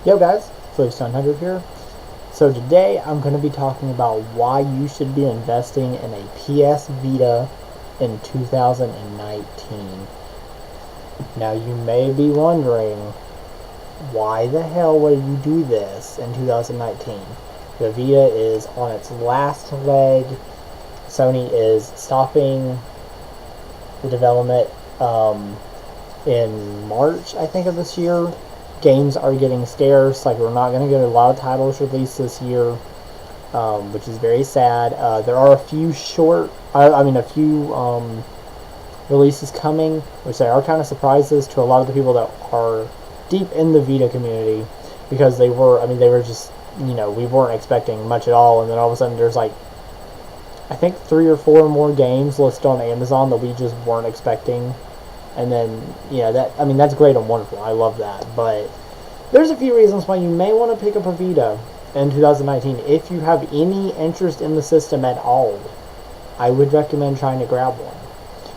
Yo guys, Floopes 100 here. So today I'm going to be talking about why you should be investing in a PS Vita in 2019. Now you may be wondering, why the hell would you do this in 2019? The Vita is on its last leg. Sony is stopping the development in March, I think, of this year. Games are getting scarce. Like, we're not going to get a lot of titles released this year, which is very sad. There are a few releases coming, which they are kind of surprises to a lot of the people that are deep in the Vita community, because they were just, we weren't expecting much at all, and then all of a sudden there's like, I think 3 or 4 more games listed on Amazon that we just weren't expecting. And then, that's great and wonderful. I love that. But there's a few reasons why you may want to pick up a Vita in 2019. If you have any interest in the system at all, I would recommend trying to grab one.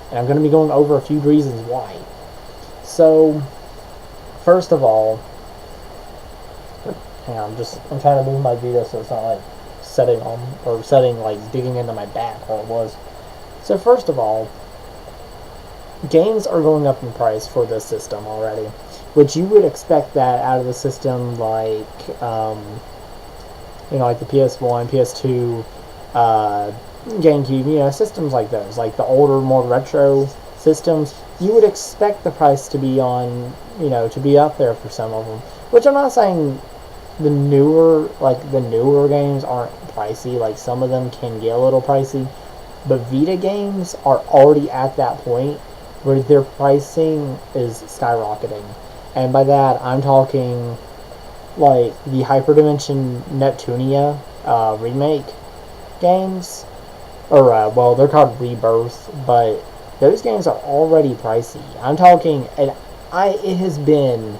And I'm going to be going over a few reasons why. So, first of all, hang on, I'm trying to move my Vita so it's not like digging into my back where it was. So first of all, games are going up in price for this system already, which you would expect that out of the system like the PS1, PS2, GameCube, systems like those, like the older, more retro systems. You would expect the price to be to be up there for some of them. Which I'm not saying the newer games aren't pricey. Like, some of them can get a little pricey, but Vita games are already at that point where their pricing is skyrocketing. And by that, I'm talking like the Hyperdimension Neptunia remake games. Or, they're called Rebirth, but those games are already pricey. I'm talking, and it has been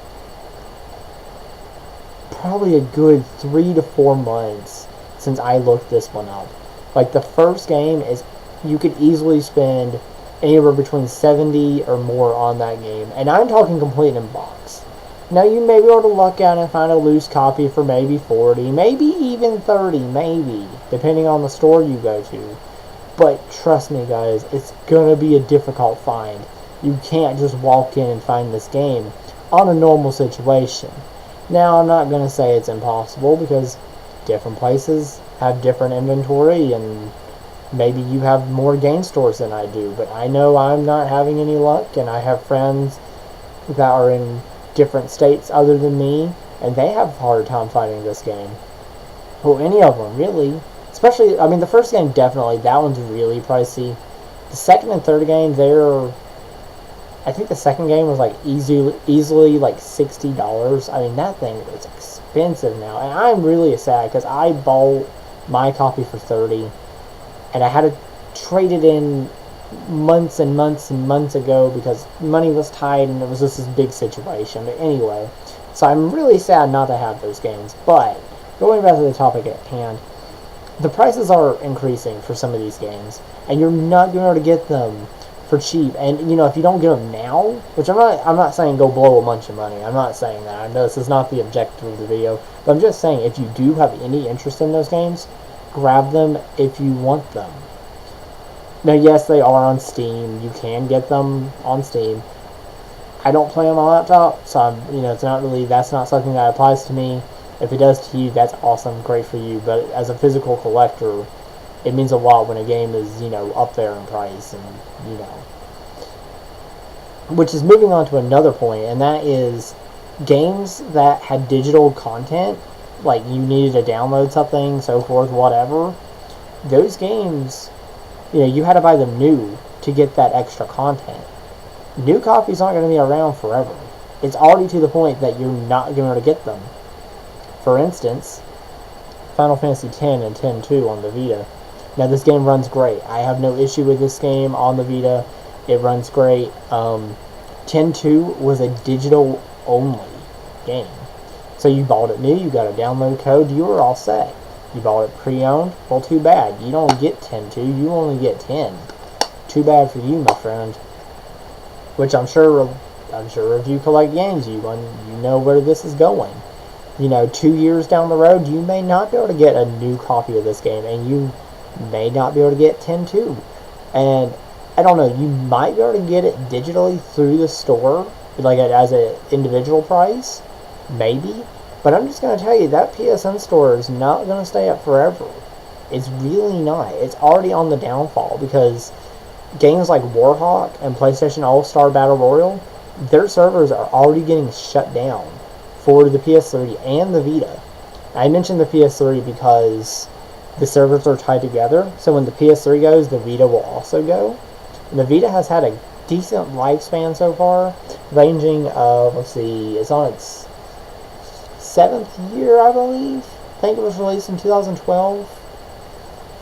probably a good 3 to 4 months since I looked this one up. Like, the first game is, you could easily spend anywhere between $70 or more on that game, and I'm talking complete in box. Now, you may be able to luck out and find a loose copy for maybe $40, maybe even $30, maybe, depending on the store you go to. But trust me, guys, it's gonna be a difficult find. You can't just walk in and find this game on a normal situation. Now, I'm not gonna say it's impossible, because different places have different inventory, and maybe you have more game stores than I do, but I know I'm not having any luck, and I have friends that are in different states other than me, and they have a hard time finding this game. Well, any of them, really. Especially, the first game, definitely, that one's really pricey. The second and third game, I think the second game was like easily like $60. That thing is expensive now, and I'm really sad, because I bought my copy for $30. And I had to trade it in months and months and months ago because money was tight and it was just this big situation. But anyway, so I'm really sad not to have those games. But going back to the topic at hand, the prices are increasing for some of these games, and you're not going to be able to get them for cheap. And if you don't get them now, which I'm not saying go blow a bunch of money. I'm not saying that. I know this is not the objective of the video, but I'm just saying, if you do have any interest in those games, grab them if you want them. Now, yes, they are on Steam. You can get them on Steam. I don't play on my laptop, so that's not something that applies to me. If it does to you, that's awesome, great for you. But as a physical collector, it means a lot when a game is, up there in price, and which is moving on to another point, and that is games that had digital content, like you needed to download something, so forth, whatever. Those games, you had to buy them new to get that extra content. New copies aren't going to be around forever. It's already to the point that you're not going to be able to get them. For instance, Final Fantasy X and X-2 on the Vita. Now, this game runs great. I have no issue with this game on the Vita. It runs great. X-2 was a digital-only game. So you bought it new, you got a download code, you were all set. You bought it pre-owned, well, too bad. You don't get X-2, you only get 10. Too bad for you, my friend. Which I'm sure if you collect games, you know where this is going. 2 years down the road, you may not be able to get a new copy of this game, and you may not be able to get 10-2. And I don't know, you might be able to get it digitally through the store, like as an individual price, maybe. But I'm just going to tell you, that PSN store is not going to stay up forever. It's really not. It's already on the downfall, because games like Warhawk and PlayStation All-Star Battle Royale, their servers are already getting shut down for the PS3 and the Vita. I mentioned the PS3 because the servers are tied together, so when the PS3 goes, the Vita will also go. And the Vita has had a decent lifespan so far, ranging of, let's see, it's on its 7th year, I believe. I think it was released in 2012.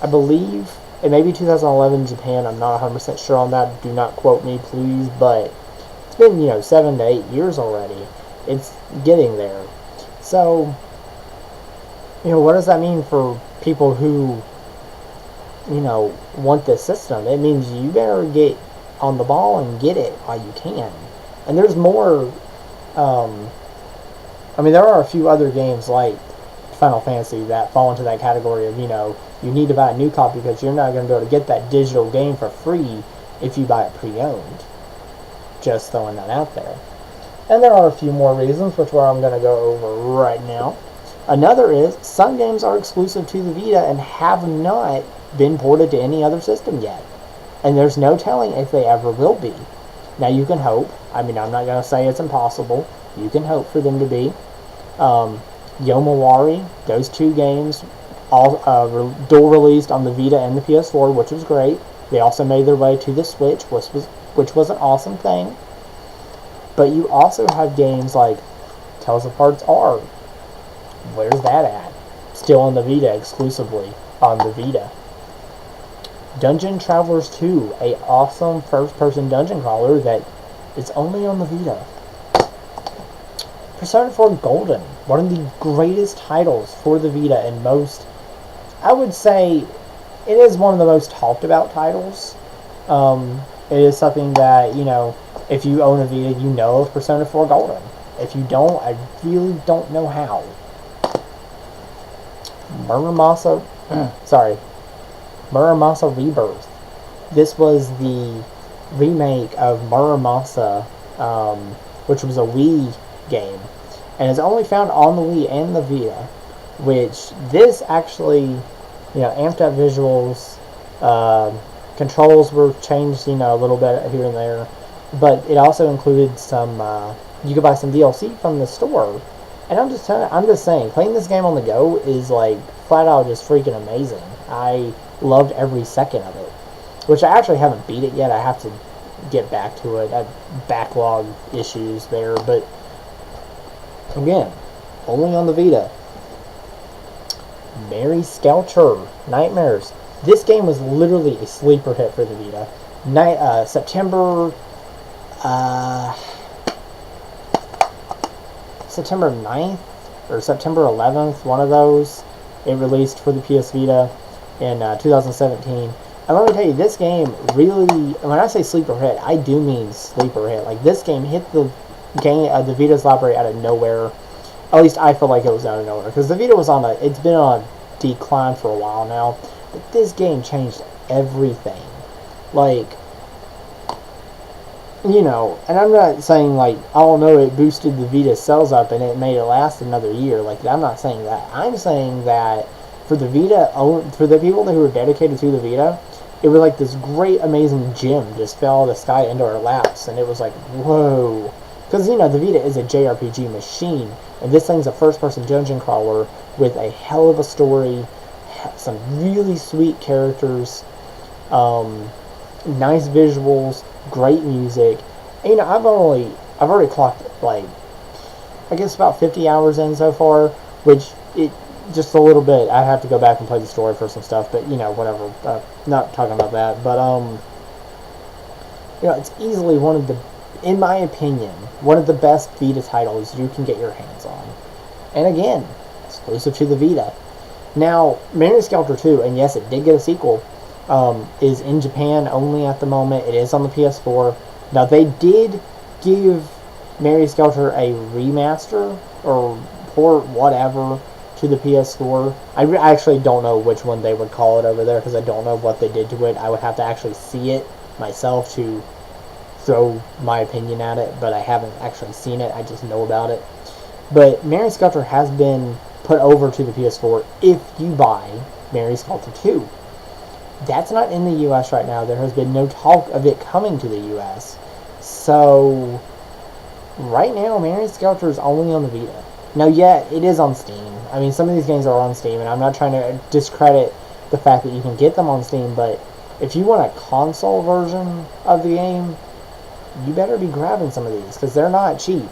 I believe it may be 2011 in Japan. I'm not 100% sure on that. Do not quote me, please. But it's been 7 to 8 years already. It's getting there. So what does that mean for people who want this system? It means you better get on the ball and get it while you can. And there's more. There are a few other games like Final Fantasy that fall into that category of, you need to buy a new copy because you're not going to be able to get that digital game for free if you buy it pre-owned. Just throwing that out there. And there are a few more reasons, which I'm going to go over right now. Another is, some games are exclusive to the Vita and have not been ported to any other system yet. And there's no telling if they ever will be. Now you can hope. I'm not going to say it's impossible. You can hope for them to be. Yomawari, those two games, all dual released on the Vita and the PS4, which was great. They also made their way to the Switch, which was an awesome thing. But you also have games like Tales of Parts R. Where's that at? Still on the Vita, exclusively on the Vita. Dungeon Travelers 2, a awesome first-person dungeon crawler that is only on the Vita. Persona 4 Golden, one of the greatest titles for the Vita, and I would say, it is one of the most talked about titles. It is something that, if you own a Vita, you know of Persona 4 Golden. If you don't, I really don't know how. Muramasa Rebirth. This was the remake of Muramasa, which was a Wii game, and is only found on the Wii and the Vita, which this actually, amped up visuals, controls were changed, a little bit here and there, but it also included some, you could buy some DLC from the store. And I'm just saying, playing this game on the go is like flat out just freaking amazing. I loved every second of it, which I actually haven't beat it yet. I have to get back to it. I have backlog issues there, but again, only on the Vita. Mary Skelcher Nightmares. This game was literally a sleeper hit for the Vita. September 9th or September 11th, one of those, it released for the PS Vita in 2017. And let me tell you, this game really, when I say sleeper hit, I do mean sleeper hit. Like, this game hit the Vita's library out of nowhere. At least I feel like it was out of nowhere, because the Vita was it's been on a decline for a while now. But this game changed everything. Like, and I'm not saying, like, it boosted the Vita sales up and it made it last another year. Like, I'm not saying that. I'm saying that for the Vita, for the people who were dedicated to the Vita, it was like this great, amazing gem just fell out of the sky into our laps. And it was like, whoa. Because, the Vita is a JRPG machine. And this thing's a first-person dungeon crawler with a hell of a story, some really sweet characters, nice visuals, great music. And, I've already clocked, like, I guess about 50 hours in so far, which, just a little bit. I have to go back and play the story for some stuff, but, whatever. Not talking about that, but, it's easily one of the, in my opinion, one of the best Vita titles you can get your hands on. And again, exclusive to the Vita. Now, Mary Skelter 2, and yes, it did get a sequel, is in Japan only at the moment. It is on the PS4. Now, they did give Mary Skelter a remaster, or port whatever to the PS Store. I actually don't know which one they would call it over there because I don't know what they did to it. I would have to actually see it myself to throw my opinion at it, but I haven't actually seen it. I just know about it. But Mary Sculptor has been put over to the PS4 if you buy Mary Sculptor 2. That's not in the US right now. There has been no talk of it coming to the US. So, right now, Mary Sculptor is only on the Vita. Now, yeah, it is on Steam. I mean, some of these games are on Steam, and I'm not trying to discredit the fact that you can get them on Steam, but if you want a console version of the game, you better be grabbing some of these, because they're not cheap.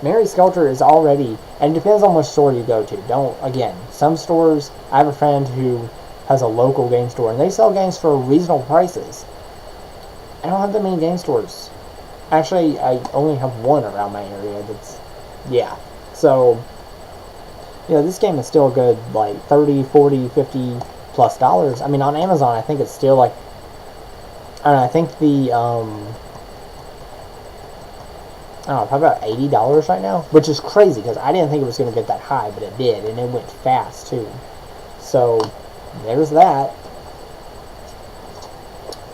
Mary Sculptor is already, and it depends on which store you go to. Again, some stores, I have a friend who has a local game store, and they sell games for reasonable prices. I don't have that many game stores. Actually, I only have one around my area that's, yeah. So, this game is still a good, like, $30, $40, $50 plus dollars. I mean, on Amazon, I think it's still, like, I don't know, I think the, I don't know, probably about $80 right now, which is crazy, because I didn't think it was going to get that high, but it did, and it went fast, too. So, there's that.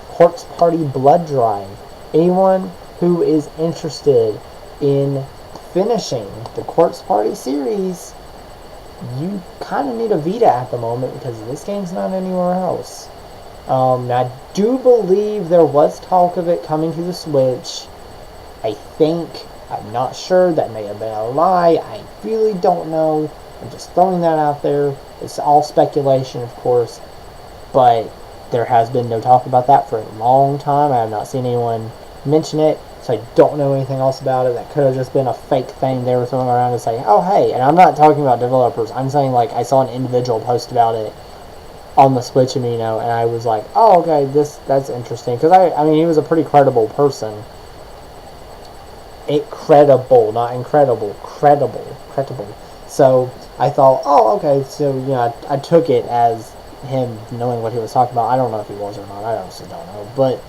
Corpse Party Blood Drive. Anyone who is interested in finishing the Corpse Party series, you kind of need a Vita at the moment, because this game's not anywhere else. I do believe there was talk of it coming to the Switch. I think, I'm not sure, that may have been a lie, I really don't know, I'm just throwing that out there. It's all speculation, of course, but there has been no talk about that for a long time. I have not seen anyone mention it, so I don't know anything else about it. That could have just been a fake thing they were throwing around to say, oh hey, and I'm not talking about developers, I'm saying, like, I saw an individual post about it on the Switch, and and I was like, oh okay, that's interesting, because I mean, he was a pretty credible person. Credible, not incredible, credible. So I thought, oh okay, so I took it as him knowing what he was talking about. I don't know if he was or not, I honestly don't know, but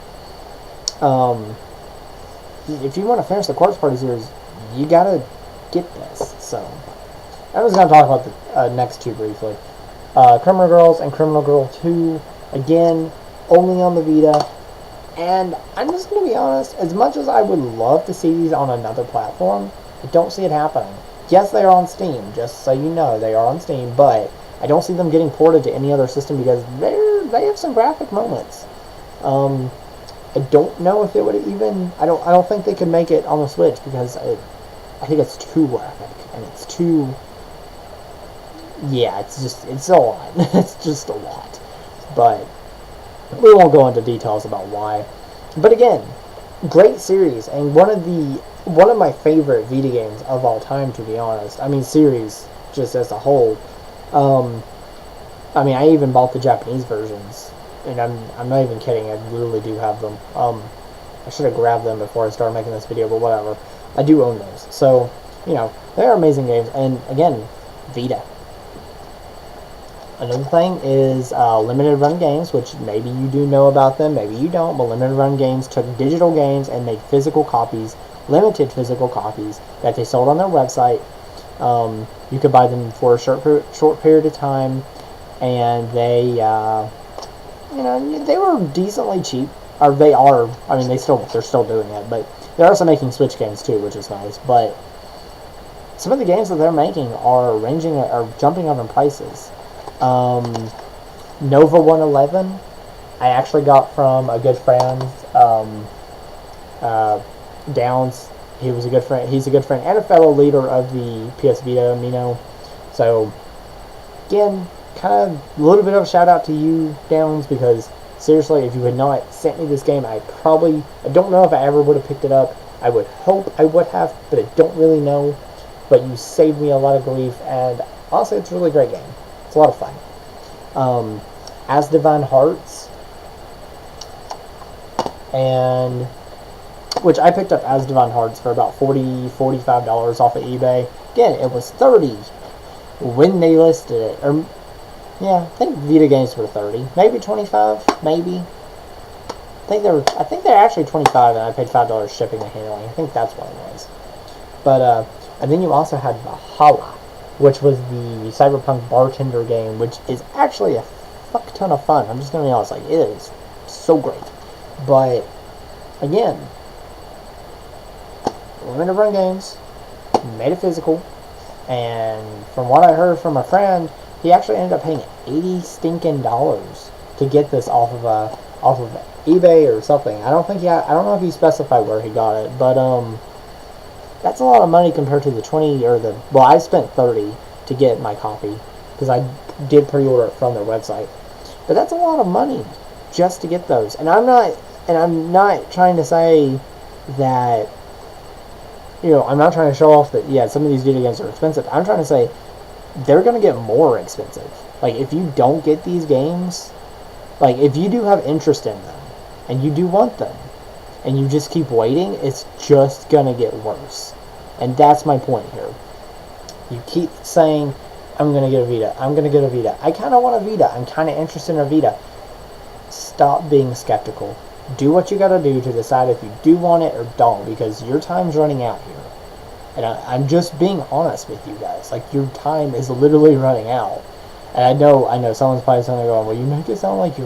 if you want to finish the Corpse Party series, you gotta get this. So I was gonna talk about the next two briefly. Criminal Girls and Criminal Girl 2, again, only on the Vita. And I'm just going to be honest, as much as I would love to see these on another platform, I don't see it happening. Yes, they are on Steam, just so you know, they are on Steam, but I don't see them getting ported to any other system because they have some graphic moments. I don't know if it would even, I don't think they could make it on the Switch because I think it's too graphic, and it's too, yeah, it's a lot. It's just a lot. But we won't go into details about why. But again, great series, and one of my favorite Vita games of all time, to be honest. I mean, series just as a whole. I mean, I even bought the Japanese versions, and I'm not even kidding. I literally do have them. I should have grabbed them before I started making this video, but whatever. I do own those, so they are amazing games. And again, Vita. Another thing is limited run games, which maybe you do know about them, maybe you don't, but limited run games took digital games and made physical copies, limited physical copies, that they sold on their website. You could buy them for a short period of time, and they, they were decently cheap. Or they are, I mean, they're still doing it, but they're also making Switch games too, which is nice. But some of the games that they're making are jumping up in prices. Nova 111, I actually got from a good friend, Downs. He's a good friend and a fellow leader of the PS Vita, So, again, kind of a little bit of a shout out to you, Downs, because seriously, if you had not sent me this game, I don't know if I ever would have picked it up. I would hope I would have, but I don't really know. But you saved me a lot of grief, and honestly, it's a really great game. It's a lot of fun. As Divine Hearts, and which I picked up As Divine Hearts for about $45 off of eBay. Again, it was $30 when they listed it. Or yeah, I think Vita games were $30, maybe $25, maybe. I think they're actually $25, and I paid $5 shipping and handling. I think that's what it was. But And then you also had Valhalla, which was the cyberpunk bartender game, which is actually a fuck ton of fun. I'm just gonna be honest, like, it is so great. But again, limited run games, made it physical, and from what I heard from a friend, he actually ended up paying $80 stinking to get this off of eBay or something. I don't know if he specified where he got it, but that's a lot of money compared to the 20 or the, well, I spent 30 to get my copy because I did pre-order it from their website. But that's a lot of money just to get those. And I'm not trying to say that, I'm not trying to show off that, yeah, some of these video games are expensive. I'm trying to say they're going to get more expensive. Like, if you don't get these games, like, if you do have interest in them and you do want them and you just keep waiting, it's just going to get worse. And that's my point here. You keep saying, I'm going to get a Vita. I'm going to get a Vita. I kind of want a Vita. I'm kind of interested in a Vita. Stop being skeptical. Do what you got to do to decide if you do want it or don't, because your time's running out here. And I'm just being honest with you guys. Like, your time is literally running out. And I know someone's probably going, well, you make it sound like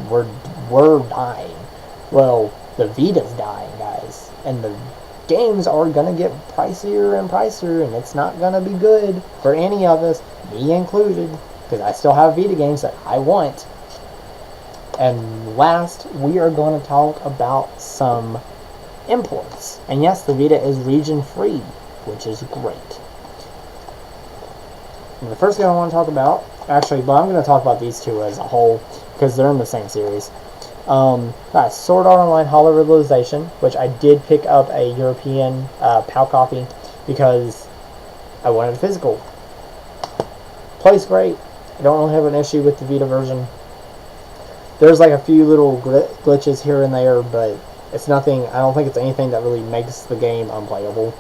we're dying. Well, the Vita's dying, guys. And the games are going to get pricier and pricier, and it's not going to be good for any of us, me included, because I still have Vita games that I want. And last, we are going to talk about some imports. And yes, the Vita is region-free, which is great. And the first game I want to talk about, actually, but I'm going to talk about these two as a whole, because they're in the same series. Sword Art Online Holorization, which I did pick up a European PAL copy, because I wanted a physical. Plays great. I don't really have an issue with the Vita version. There's like a few little glitches here and there, but it's nothing. I don't think it's anything that really makes the game unplayable.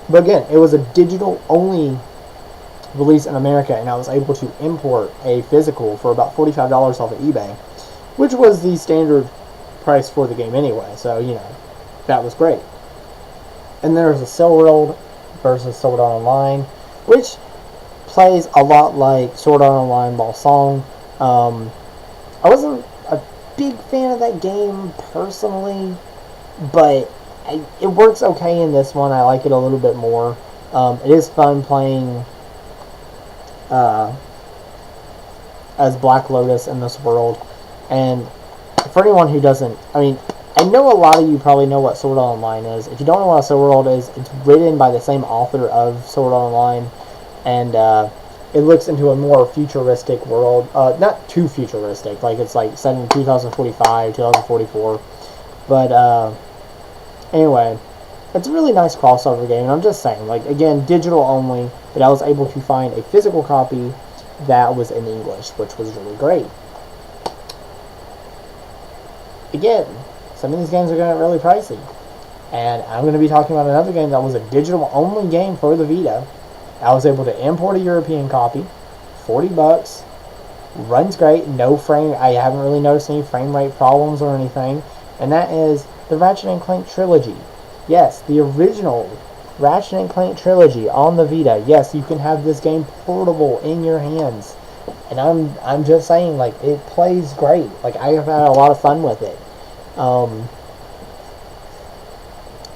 But again, it was a digital only release in America, and I was able to import a physical for about $45 off of eBay, which was the standard price for the game anyway. So that was great. And there's a Cell World versus Sword Art Online, which plays a lot like Sword Art Online Ball Song. I wasn't a big fan of that game personally, but it works okay in this one. I like it a little bit more. It is fun playing as Black Lotus in this world. And for anyone who doesn't, I know a lot of you probably know what Sword Art Online is. If you don't know what Sword Art is, it's written by the same author of Sword Art Online, and it looks into a more futuristic world. Not too futuristic, like it's like set in 2045, 2044. But anyway, it's a really nice crossover game. And I'm just saying, like, again, digital only, but I was able to find a physical copy that was in English, which was really great. Again, some of these games are going to get really pricey. And I'm going to be talking about another game that was a digital only game for the Vita. I was able to import a European copy, $40, runs great, I haven't really noticed any frame rate problems or anything, and that is the Ratchet & Clank trilogy. Yes, the original Ratchet & Clank trilogy on the Vita. Yes, you can have this game portable in your hands, and I'm just saying, like, it plays great. Like, I have had a lot of fun with it.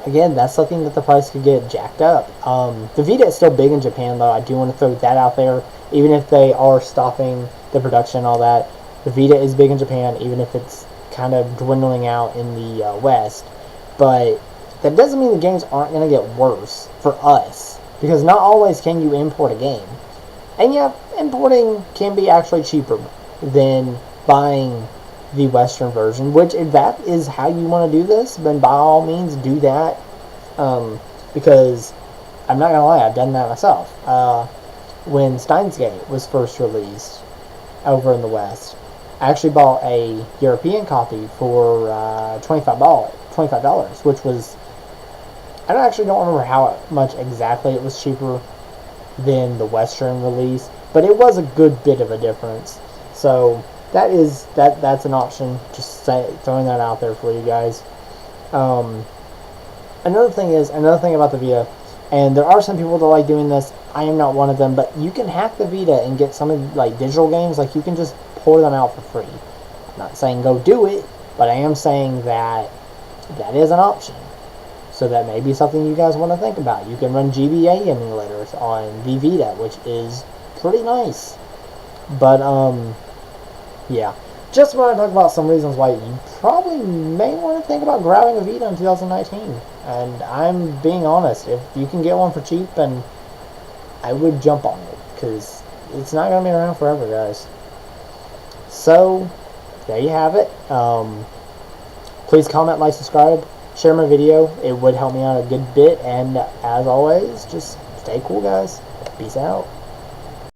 Again, that's something that the price could get jacked up. The Vita is still big in Japan, though. I do want to throw that out there. Even if they are stopping the production and all that, the Vita is big in Japan, even if it's kind of dwindling out in the West. But that doesn't mean the games aren't going to get worse for us, because not always can you import a game. And yeah, importing can be actually cheaper than buying the Western version, which if that is how you want to do this, then by all means do that, because I'm not gonna lie, I've done that myself. When Steins Gate was first released over in the West, I actually bought a European copy for $25, which was, I actually don't remember how much exactly it was cheaper than the Western release, but it was a good bit of a difference. So that's an option. Just throwing that out there for you guys. Another thing about the Vita, and there are some people that like doing this. I am not one of them, but you can hack the Vita and get some of like digital games. Like you can just pour them out for free. I'm not saying go do it, but I am saying that that is an option. So that may be something you guys want to think about. You can run GBA emulators on the Vita, which is pretty nice. But yeah. Just want to talk about some reasons why you probably may want to think about grabbing a Vita in 2019. And I'm being honest, if you can get one for cheap, and I would jump on it, because it's not going to be around forever, guys. So, there you have it. Please comment, like, subscribe, share my video. It would help me out a good bit, and as always, just stay cool, guys. Peace out.